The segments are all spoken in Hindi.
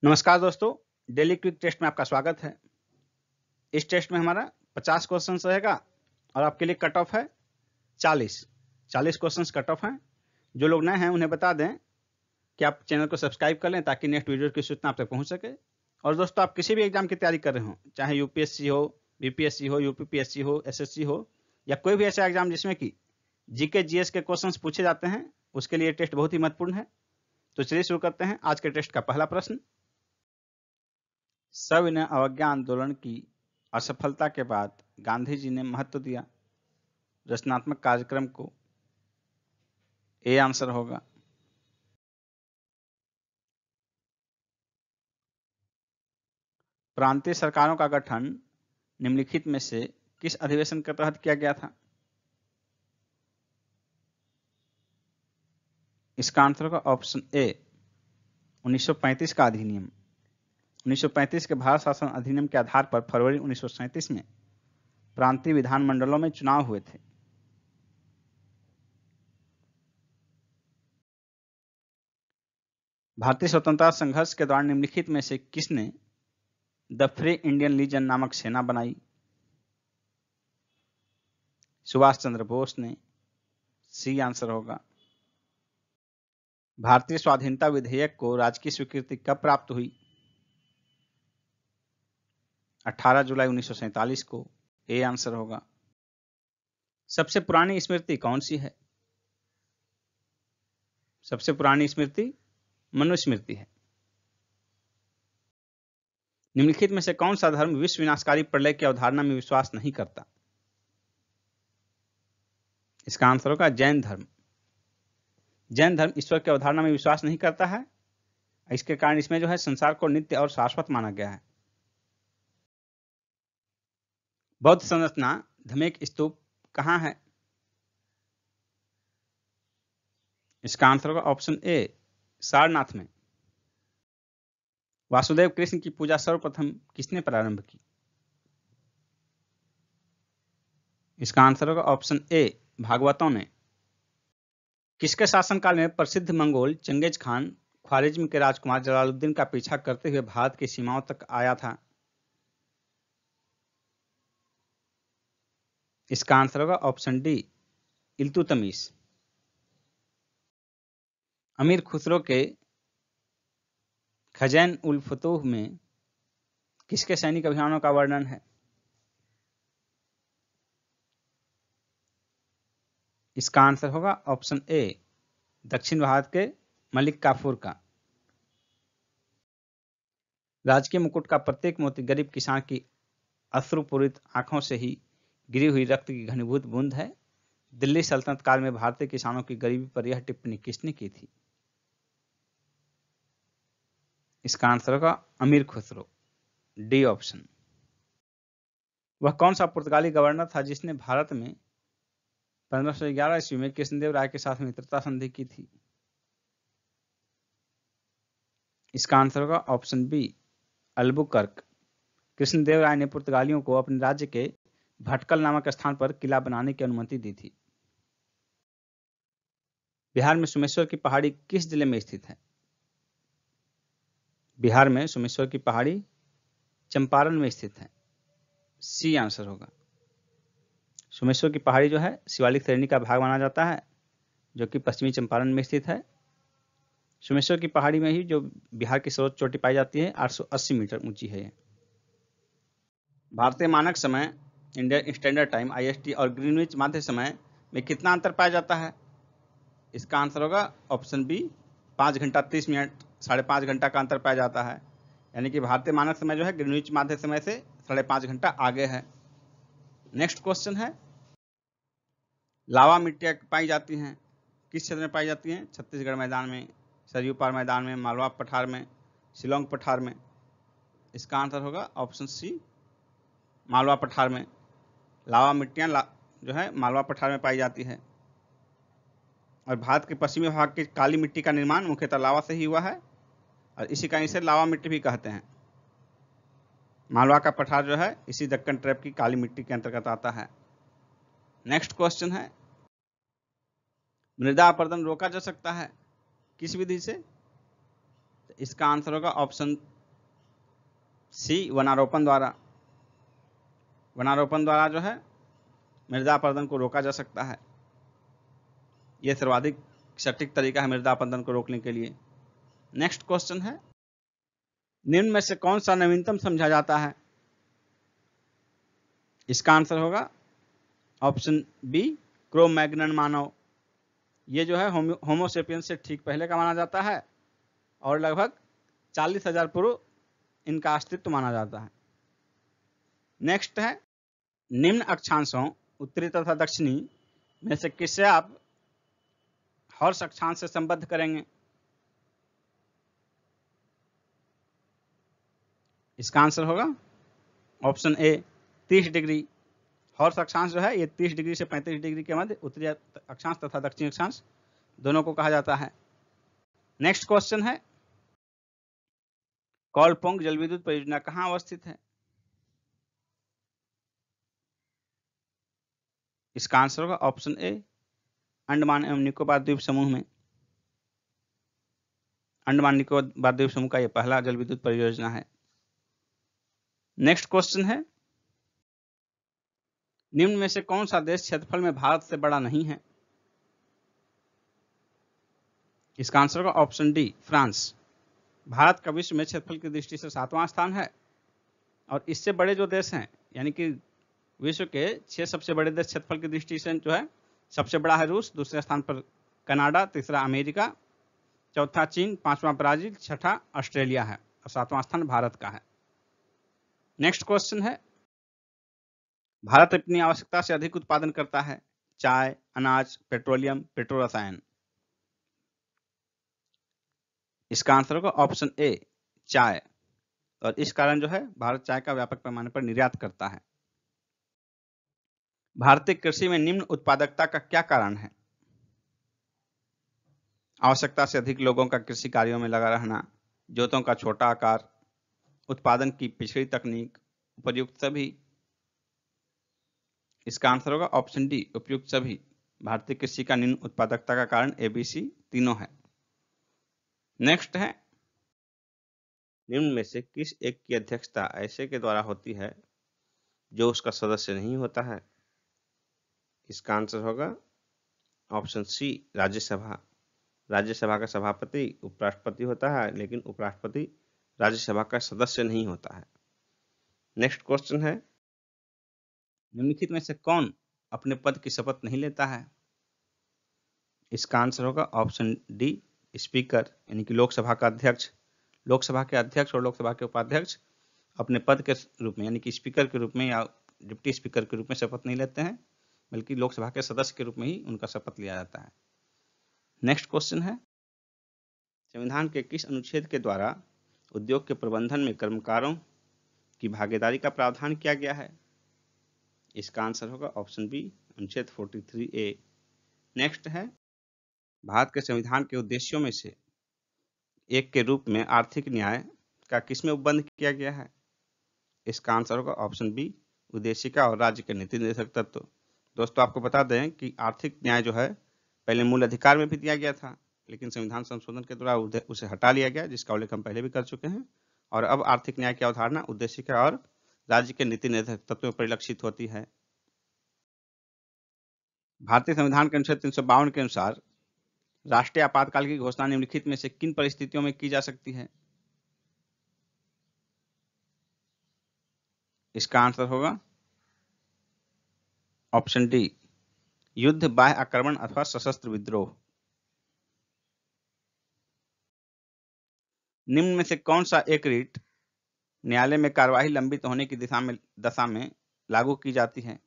नमस्कार दोस्तों, डेली क्विक टेस्ट में आपका स्वागत है। इस टेस्ट में हमारा 50 क्वेश्चन रहेगा और आपके लिए कट ऑफ है 40 क्वेश्चंस कट ऑफ हैं। जो लोग नए हैं उन्हें बता दें कि आप चैनल को सब्सक्राइब कर लें ताकि नेक्स्ट वीडियो की सूचना आप तक पहुंच सके। और दोस्तों, आप किसी भी एग्जाम की तैयारी कर रहे हो, चाहे यूपीएससी हो, बीपीएससी हो, यूपीपीएससी हो, एसएससी हो या कोई भी ऐसा एग्जाम जिसमें कि जीके जीएस के क्वेश्चन पूछे जाते हैं, उसके लिए टेस्ट बहुत ही महत्वपूर्ण है। तो चलिए शुरू करते हैं आज के टेस्ट का पहला प्रश्न। सविनय अवज्ञा आंदोलन की असफलता के बाद गांधी जी ने महत्व दिया रचनात्मक कार्यक्रम को। ए आंसर होगा। प्रांतीय सरकारों का गठन निम्नलिखित में से किस अधिवेशन के तहत किया गया था? इसका आंसर होगा ऑप्शन ए 1935 का अधिनियम। 1935 के भारत शासन अधिनियम के आधार पर फरवरी 1937 में प्रांतीय विधानमंडलों में चुनाव हुए थे। भारतीय स्वतंत्रता संघर्ष के दौरान निम्नलिखित में से किसने द फ्री इंडियन लीजन नामक सेना बनाई? सुभाष चंद्र बोस ने। सी आंसर होगा। भारतीय स्वाधीनता विधेयक को राजकीय स्वीकृति कब प्राप्त हुई? 18 जुलाई 1947 को। ए आंसर होगा। सबसे पुरानी स्मृति कौन सी है? सबसे पुरानी स्मृति मनुस्मृति है। निम्नलिखित में से कौन सा धर्म विश्व विनाशकारी प्रलय की अवधारणा में विश्वास नहीं करता? इसका आंसर होगा जैन धर्म। जैन धर्म ईश्वर की अवधारणा में विश्वास नहीं करता है। इसके कारण इसमें जो है संसार को नित्य और शाश्वत माना गया है। बौद्ध संरचना धमेक स्तूप कहां है? इसका आंसर होगा ऑप्शन ए सारनाथ में। वासुदेव कृष्ण की पूजा सर्वप्रथम किसने प्रारंभ की? इसका आंसर होगा ऑप्शन ए भागवतों ने। किसके शासनकाल में प्रसिद्ध मंगोल चंगेज खान ख्वारिज्म के राजकुमार जलालुद्दीन का पीछा करते हुए भारत की सीमाओं तक आया था? इसका आंसर होगा ऑप्शन डी इल्तुतमिश। अमीर खुसरो के खजैन उल फतूह में किसके सैनिक अभियानों का वर्णन है? इसका आंसर होगा ऑप्शन ए दक्षिण भारत के मलिक काफूर का। राजकीय मुकुट का प्रत्येक मोती गरीब किसान की अश्रुपूरित आंखों से ही गिरी हुई रक्त की घनीभूत बूंद है। दिल्ली सल्तनत काल में भारतीय किसानों की गरीबी पर यह टिप्पणी किसने की थी? इसका आंसर होगा अमीर खुसरो। D option. वह कौन सा पुर्तगाली गवर्नर था जिसने भारत में 1511 ईस्वी में कृष्णदेव राय के साथ मित्रता संधि की थी? इसका आंसर होगा ऑप्शन बी अल्बुकर्क। कृष्णदेव राय ने पुर्तगालियों को अपने राज्य के भटकल नामक स्थान पर किला बनाने की अनुमति दी थी। बिहार में सोमेश्वर की पहाड़ी किस जिले में स्थित है? बिहार में सोमेश्वर की पहाड़ी चंपारण में स्थित है। सी आंसर होगा। सोमेश्वर की पहाड़ी जो है शिवालिक श्रेणी का भाग माना जाता है, जो कि पश्चिमी चंपारण में स्थित है। सोमेश्वर की पहाड़ी में ही जो बिहार की सर्वोच्च चोटी पाई जाती है 880 मीटर ऊंची है। भारतीय मानक समय इंडियन स्टैंडर्ड टाइम IST और ग्रीनविच माध्य समय में कितना अंतर पाया जाता है? इसका आंसर होगा ऑप्शन बी 5 घंटा 30 मिनट, 5.5 घंटा का अंतर पाया जाता है। यानी कि भारतीय मानक समय जो है ग्रीनविच माध्य समय से 5.5 घंटा आगे है। नेक्स्ट क्वेश्चन है, लावा मिट्टियां पाई जाती हैं किस क्षेत्र में पाई जाती हैं? छत्तीसगढ़ मैदान में, सरयू पार मैदान में, मालवा पठार में, शिलोंग पठार में। इसका आंसर होगा ऑप्शन सी मालवा पठार में। लावा मिट्टियां जो है मालवा पठार में पाई जाती है। और भारत के पश्चिमी भाग की काली मिट्टी का निर्माण मुख्यतः लावा से ही हुआ है और इसी कारण इसे लावा मिट्टी भी कहते हैं। मालवा का पठार जो है इसी दक्कन ट्रैप की काली मिट्टी के अंतर्गत आता है। नेक्स्ट क्वेश्चन है, मृदा अपरदन रोका जा सकता है किस विधि से? इसका आंसर होगा ऑप्शन सी वनारोपण द्वारा। वनारोपण द्वारा जो है मृदा अपरदन को रोका जा सकता है। यह सर्वाधिक सटीक तरीका है मृदा अपरदन को रोकने के लिए। नेक्स्ट क्वेश्चन है, निम्न में से कौन सा नवीनतम समझा जाता है? इसका आंसर होगा ऑप्शन बी, क्रो मैग्नन मानव। ये जो है होमोसेपियंस से ठीक पहले का माना जाता है और लगभग 40,000 पूर्व इनका अस्तित्व माना जाता है। नेक्स्ट है, निम्न अक्षांशों उत्तरी तथा दक्षिणी में से किसे आप हॉर्स अक्षांश से संबद्ध करेंगे? इसका आंसर होगा ऑप्शन ए, 30 डिग्री। हॉर्स अक्षांश जो है ये 30 डिग्री से 35 डिग्री के मध्य उत्तरी अक्षांश तथा दक्षिणी अक्षांश दोनों को कहा जाता है। नेक्स्ट क्वेश्चन है, कौलपोंग जल विद्युत परियोजना कहाँ अवस्थित है? इसका आंसर होगा ऑप्शन ए, अंडमान एवं निकोबार द्वीप समूह में। अंडमान निकोबार द्वीप समूह का यह पहला जल विद्युत परियोजना है। नेक्स्ट क्वेश्चन है, निम्न में से कौन सा देश क्षेत्रफल में भारत से बड़ा नहीं है? इसका आंसर होगा ऑप्शन डी, फ्रांस। भारत का विश्व में क्षेत्रफल की दृष्टि से 7वां स्थान है और इससे बड़े जो देश हैं यानी कि विश्व के 6 सबसे बड़े देश क्षेत्रफल की दृष्टि से जो है, सबसे बड़ा है रूस, दूसरे स्थान पर कनाडा, तीसरा अमेरिका, चौथा चीन, 5वां ब्राजील, छठा ऑस्ट्रेलिया है और 7वां स्थान भारत का है। नेक्स्ट क्वेश्चन है, भारत अपनी आवश्यकता से अधिक उत्पादन करता है चाय, अनाज, पेट्रोलियम, पेट्रो रसायन। इसका आंसर होगा ऑप्शन ए, चाय। और इस कारण जो है भारत चाय का व्यापक पैमाने पर निर्यात करता है। भारतीय कृषि में निम्न उत्पादकता का क्या कारण है? आवश्यकता से अधिक लोगों का कृषि कार्यों में लगा रहना, जोतों का छोटा आकार, उत्पादन की पिछड़ी तकनीक, उपयुक्त सभी। इसका आंसर होगा ऑप्शन डी, उपयुक्त सभी। भारतीय कृषि का निम्न उत्पादकता का कारण एबीसी तीनों है। नेक्स्ट है, निम्न में से किस एक की अध्यक्षता ऐसे के द्वारा होती है जो उसका सदस्य नहीं होता है? इसका आंसर होगा ऑप्शन सी, राज्यसभा। राज्यसभा का सभापति उपराष्ट्रपति होता है, लेकिन उपराष्ट्रपति राज्यसभा का सदस्य नहीं होता है। नेक्स्ट क्वेश्चन है, निम्नलिखित में से कौन अपने पद की शपथ नहीं लेता है? इसका आंसर होगा ऑप्शन डी, स्पीकर यानी कि लोकसभा का अध्यक्ष। लोकसभा के अध्यक्ष और लोकसभा के उपाध्यक्ष अपने पद के रूप में यानी कि स्पीकर के रूप में या डिप्टी स्पीकर के रूप में शपथ नहीं लेते हैं, बल्कि लोकसभा के सदस्य के रूप में ही उनका शपथ लिया जाता है। नेक्स्ट क्वेश्चन है, संविधान के किस अनुच्छेद के द्वारा उद्योग के प्रबंधन में कर्मकारों की भागीदारी का प्रावधान किया गया है? इसका आंसर होगा ऑप्शन बी, अनुच्छेद 43A। नेक्स्ट है, भारत के संविधान के उद्देश्यों में से एक के रूप में आर्थिक न्याय का किसमें उपबंध किया गया है? इसका आंसर होगा ऑप्शन बी, उद्देशिका और राज्य के नीति निर्देशक तत्व। दोस्तों आपको बता दें कि आर्थिक न्याय जो है पहले मूल अधिकार में भी दिया गया था, लेकिन संविधान संशोधन के द्वारा उसे हटा लिया गया, जिसका उल्लेख हम पहले भी कर चुके हैं। और अब आर्थिक न्याय की अवधारणा उद्देशिका और राज्य के नीति निर्देशक तत्व में परिलक्षित होती है। भारतीय संविधान के अनुच्छेद 352 के अनुसार राष्ट्रीय आपातकाल की घोषणा निम्नलिखित में से किन परिस्थितियों में की जा सकती है? इसका आंसर होगा ऑप्शन डी, युद्ध, बाह्य आक्रमण अथवा सशस्त्र विद्रोह। निम्न में से कौन सा एक रिट न्यायालय में कार्यवाही लंबित होने की दशा में लागू की जाती है?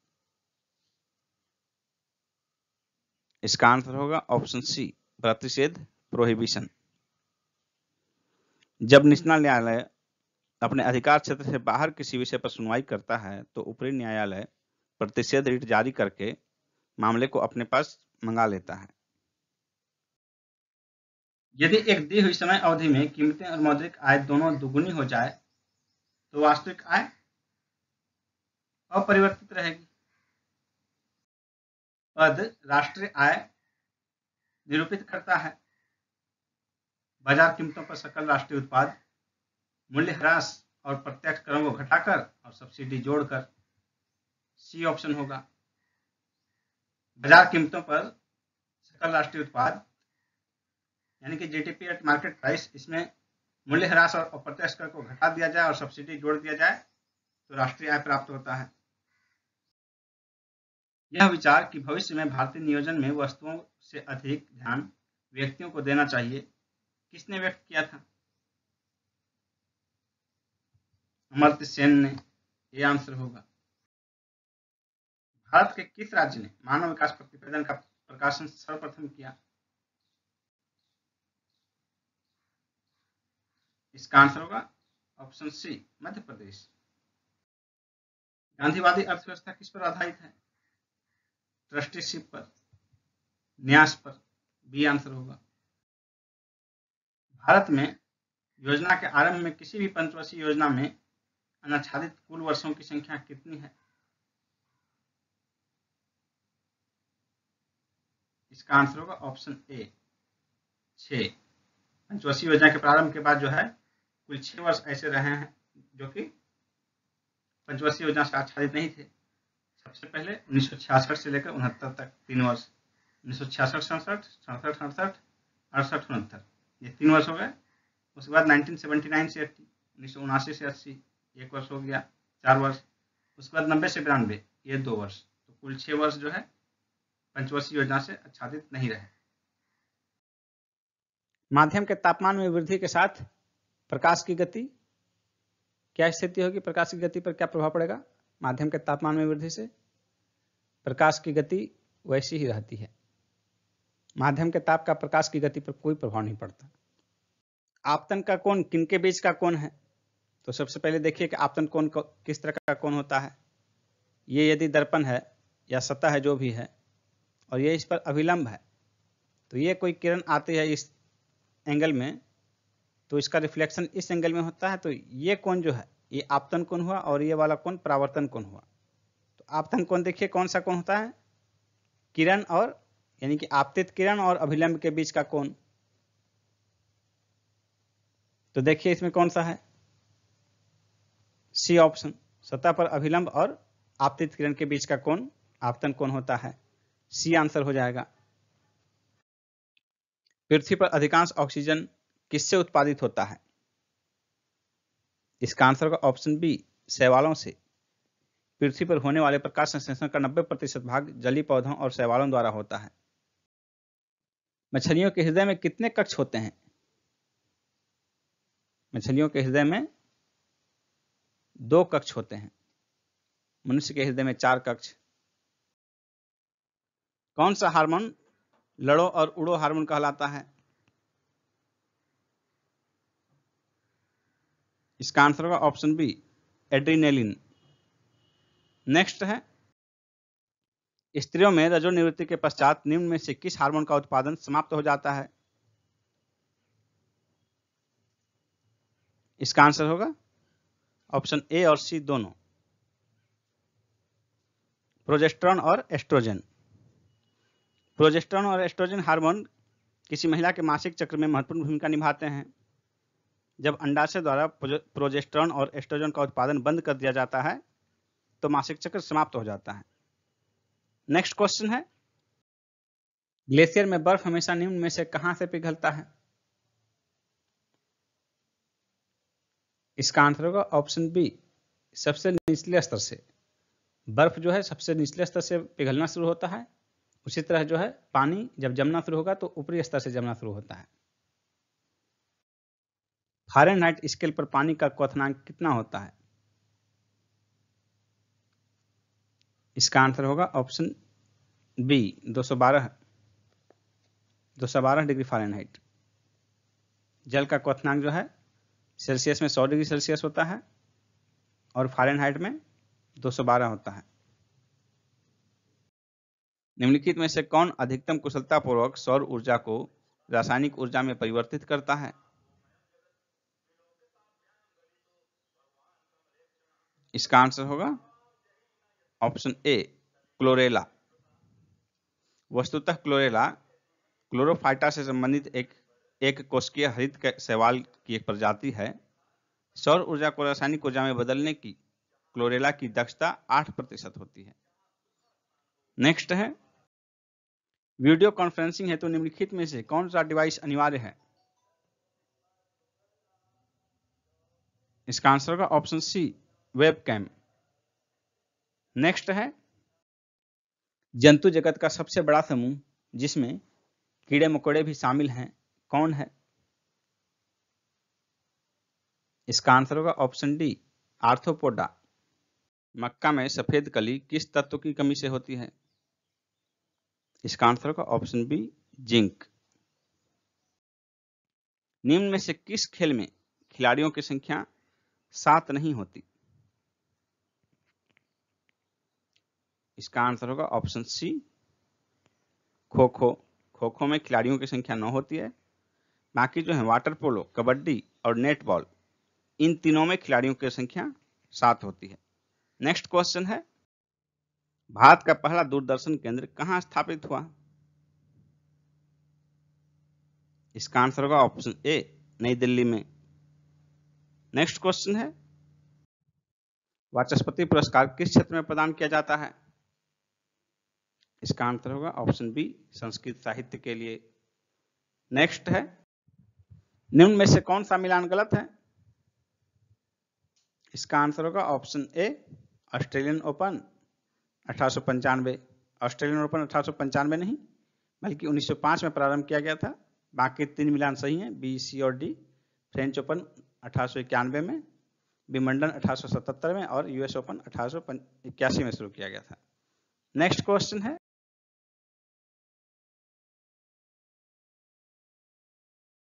इसका आंसर होगा ऑप्शन सी, प्रतिषेध, प्रोहिबिशन। जब निचला न्यायालय अपने अधिकार क्षेत्र से बाहर किसी विषय पर सुनवाई करता है तो ऊपरी न्यायालय प्रतिषेध रिट जारी करके मामले को अपने पास मंगा लेता है। यदि एक दी हुई समय अवधि में कीमतें और मौद्रिक आय दोनों दुगुनी हो जाए तो वास्तविक आय अपरिवर्तित रहेगी। पद राष्ट्रीय आय निरूपित करता है। बाजार कीमतों पर सकल राष्ट्रीय उत्पाद, मूल्य ह्रास और प्रत्यक्ष करों को घटाकर और सब्सिडी जोड़कर, सी ऑप्शन होगा। बाजार कीमतों पर सकल राष्ट्रीय उत्पाद यानी कि जीडीपी एट मार्केट प्राइस, इसमें मूल्य ह्रास और अप्रत्यक्ष कर को घटा दिया जाए और सब्सिडी जोड़ दिया जाए तो राष्ट्रीय आय प्राप्त होता है। यह विचार कि भविष्य में भारतीय नियोजन में वस्तुओं से अधिक ध्यान व्यक्तियों को देना चाहिए, किसने व्यक्त किया था? अमर्त्य सेन ने। ये आंसर होगा। भारत के किस राज्य ने मानव विकास प्रतिवेदन का प्रकाशन सर्वप्रथम किया? इसका आंसर होगा ऑप्शन सी, मध्य प्रदेश। गांधीवादी अर्थव्यवस्था किस पर आधारित है? ट्रस्टीशिप पर, न्यास पर, बी आंसर होगा। भारत में योजना के आरंभ में किसी भी पंचवर्षीय योजना में अनाच्छादित कुल वर्षों की संख्या कितनी है? इसका आंसर होगा ऑप्शन ए, 6। पंचवर्षीय योजना के प्रारंभ के बाद जो है कुल 6 वर्ष ऐसे रहे हैं जो कि पंचवर्षीय योजना से आच्छादित नहीं थे। सबसे पहले 1966 से लेकर 69 तक 3 वर्ष, 1966-67, 67-68, 68-69, ये 3 वर्ष हो गए। उसके बाद 1979 से 80, 1979 से 80, 1 वर्ष हो गया, 4 वर्ष। उसके बाद 90 से 92, ये 2 वर्ष। तो कुल 6 वर्ष जो है पंचवर्षीय योजना से आच्छादित नहीं रहे। माध्यम के तापमान में वृद्धि के साथ प्रकाश की गति, क्या स्थिति होगी? प्रकाश की गति पर क्या प्रभाव पड़ेगा? माध्यम के तापमान में वृद्धि से प्रकाश की गति वैसी ही रहती है। माध्यम के ताप का प्रकाश की गति पर कोई प्रभाव नहीं पड़ता। आपतन का कोण किनके बीच का कोण है? तो सबसे पहले देखिए कि आपतन कोण किस तरह का कोण होता है। ये यदि दर्पण है या सतह है जो भी है और ये इस पर अभिलंब है, तो ये कोई किरण आती है इस एंगल में, तो इसका रिफ्लेक्शन इस एंगल में होता है, तो ये कोण जो है ये आपतन कोण हुआ और ये वाला कोण परावर्तन कोण हुआ। तो आपतन कोण देखिए कौन सा कोण होता है? किरण और यानी कि आपतित किरण और अभिलंब के बीच का कोण। तो देखिए इसमें कौन सा है? सी ऑप्शन, सतह पर अभिलंब और आपतित किरण के बीच का कोण आपतन कोण होता है। सी आंसर हो जाएगा। पृथ्वी पर अधिकांश ऑक्सीजन किससे उत्पादित होता है? इसका आंसर होगा ऑप्शन बी, शैवालों से। पृथ्वी पर होने वाले प्रकाश संश्लेषण का 90% भाग जलीय पौधों और शैवालों द्वारा होता है। मछलियों के हृदय में कितने कक्ष होते हैं? मछलियों के हृदय में 2 कक्ष होते हैं। मनुष्य के हृदय में 4 कक्ष। कौन सा हार्मोन लड़ो और उड़ो हार्मोन कहलाता है? इसका आंसर होगा ऑप्शन बी, एड्रीनेलिन। नेक्स्ट है, स्त्रियों में रजोनिवृत्ति के पश्चात निम्न में से किस हार्मोन का उत्पादन समाप्त हो जाता है? इसका आंसर होगा ऑप्शन ए और सी दोनों, प्रोजेस्टेरॉन और एस्ट्रोजन। प्रोजेस्टेरॉन और एस्ट्रोजन हार्मोन किसी महिला के मासिक चक्र में महत्वपूर्ण भूमिका निभाते हैं। जब अंडाशय द्वारा प्रोजेस्टेरॉन और एस्ट्रोजन का उत्पादन बंद कर दिया जाता है तो मासिक चक्र समाप्त हो जाता है। नेक्स्ट क्वेश्चन है, ग्लेशियर में बर्फ हमेशा निम्न में से कहां से पिघलता है? इसका आंसर होगा ऑप्शन बी, सबसे निचले स्तर से। बर्फ जो है सबसे निचले स्तर से पिघलना शुरू होता है, उसी तरह जो है पानी जब जमना शुरू होगा तो ऊपरी स्तर से जमना शुरू होता है। फ़ारेनहाइट स्केल पर पानी का क्वथनांक कितना होता है? इसका आंसर होगा ऑप्शन बी, 212 डिग्री फ़ारेनहाइट। जल का क्वथनांक जो है सेल्सियस में 100 डिग्री सेल्सियस होता है और फ़ारेनहाइट में 212 होता है। निम्नलिखित में से कौन अधिकतम कुशलतापूर्वक सौर ऊर्जा को रासायनिक ऊर्जा में परिवर्तित करता है? इसका आंसर होगा ऑप्शन ए, क्लोरेला। वस्तुतः क्लोरेला क्लोरोफाइटा से संबंधित एक कोशिकीय हरित शैवाल की एक प्रजाति है। सौर ऊर्जा को रासायनिक ऊर्जा में बदलने की क्लोरेला की दक्षता 8% होती है। नेक्स्ट है, वीडियो कॉन्फ्रेंसिंग हेतु निम्नलिखित में से कौन सा डिवाइस अनिवार्य है? इसका आंसर होगा ऑप्शन सी, वेबकैम। नेक्स्ट है, जंतु जगत का सबसे बड़ा समूह जिसमें कीड़े मकोड़े भी शामिल हैं, कौन है? इसका आंसर होगा ऑप्शन डी, आर्थ्रोपोडा। मक्का में सफेद कली किस तत्व की कमी से होती है? इसका आंसर होगा ऑप्शन बी, जिंक। निम्न में से किस खेल में खिलाड़ियों की संख्या 7 नहीं होती? इसका आंसर होगा ऑप्शन सी, खो खो। खो खो में खिलाड़ियों की संख्या 9 होती है। बाकी जो है वाटर पोलो, कबड्डी और नेट बॉल, इन तीनों में खिलाड़ियों की संख्या 7 होती है। नेक्स्ट क्वेश्चन है, भारत का पहला दूरदर्शन केंद्र कहां स्थापित हुआ? इसका आंसर होगा ऑप्शन ए, नई दिल्ली में। नेक्स्ट क्वेश्चन है, वाचस्पति पुरस्कार किस क्षेत्र में प्रदान किया जाता है? इसका आंसर होगा ऑप्शन बी, संस्कृत साहित्य के लिए। नेक्स्ट है, निम्न में से कौन सा मिलान गलत है? इसका आंसर होगा option A, Australian open 1895। Australian open 1895 नहीं बल्कि 1905 में प्रारंभ किया गया था। बाकी 3 मिलान सही हैं, बी, सी और डी। फ्रेंच ओपन 1891 में, विंबलडन 1877 में और यूएस ओपन 1881 में शुरू किया गया था। नेक्स्ट क्वेश्चन है,